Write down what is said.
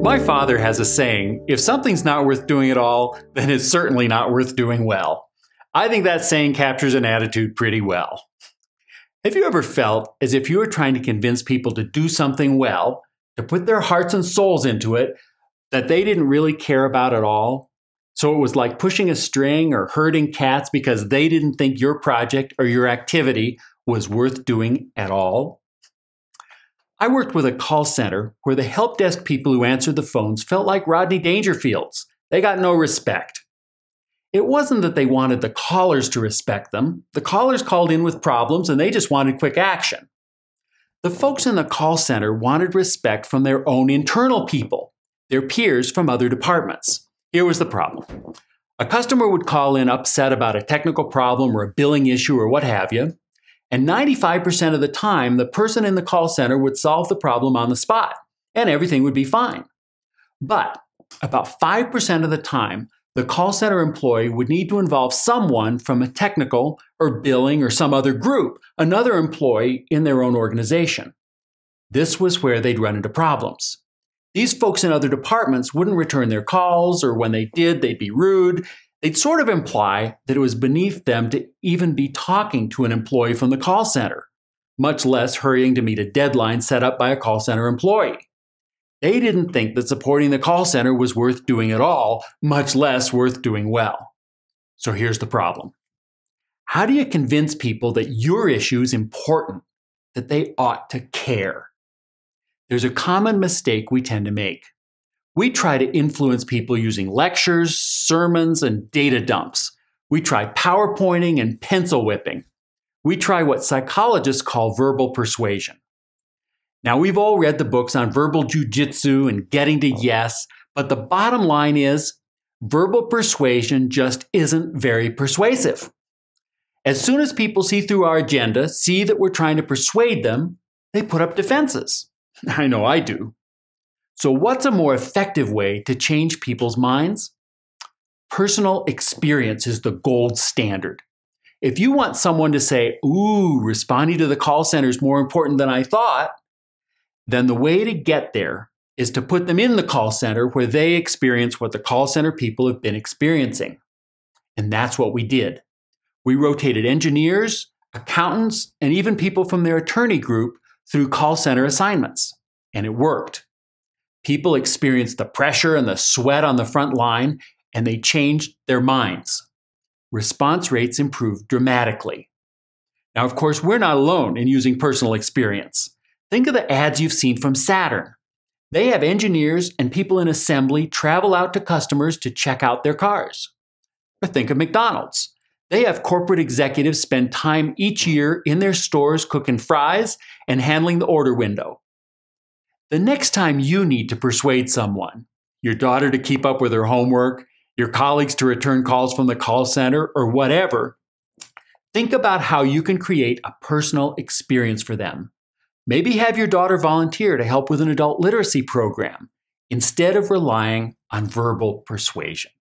My father has a saying, if something's not worth doing at all, then it's certainly not worth doing well. I think that saying captures an attitude pretty well. Have you ever felt as if you were trying to convince people to do something well, to put their hearts and souls into it, that they didn't really care about at all? So it was like pushing a string or herding cats because they didn't think your project or your activity was worth doing at all? I worked with a call center where the help desk people who answered the phones felt like Rodney Dangerfields. They got no respect. It wasn't that they wanted the callers to respect them. The callers called in with problems and they just wanted quick action. The folks in the call center wanted respect from their own internal people, their peers from other departments. Here was the problem. A customer would call in upset about a technical problem or a billing issue or what have you, and 95% of the time, the person in the call center would solve the problem on the spot, and everything would be fine. But about 5% of the time, the call center employee would need to involve someone from a technical or billing or some other group, another employee in their own organization. This was where they'd run into problems. These folks in other departments wouldn't return their calls, or when they did, they'd be rude. They'd sort of imply that it was beneath them to even be talking to an employee from the call center, much less hurrying to meet a deadline set up by a call center employee. They didn't think that supporting the call center was worth doing at all, much less worth doing well. So here's the problem. How do you convince people that your issue is important, that they ought to care? There's a common mistake we tend to make. We try to influence people using lectures, sermons, and data dumps. We try PowerPointing and pencil whipping. We try what psychologists call verbal persuasion. Now, we've all read the books on verbal jujitsu and getting to yes, but the bottom line is verbal persuasion just isn't very persuasive. As soon as people see through our agenda, see that we're trying to persuade them, they put up defenses. I know I do. So what's a more effective way to change people's minds? Personal experience is the gold standard. If you want someone to say, ooh, responding to the call center is more important than I thought, then the way to get there is to put them in the call center where they experience what the call center people have been experiencing. And that's what we did. We rotated engineers, accountants, and even people from their attorney group through call center assignments. And it worked. People experienced the pressure and the sweat on the front line, and they changed their minds. Response rates improved dramatically. Now, of course, we're not alone in using personal experience. Think of the ads you've seen from Saturn. They have engineers and people in assembly travel out to customers to check out their cars. Or think of McDonald's. They have corporate executives spend time each year in their stores cooking fries and handling the order window. The next time you need to persuade someone, your daughter to keep up with her homework, your colleagues to return calls from the call center, or whatever, think about how you can create a personal experience for them. Maybe have your daughter volunteer to help with an adult literacy program instead of relying on verbal persuasion.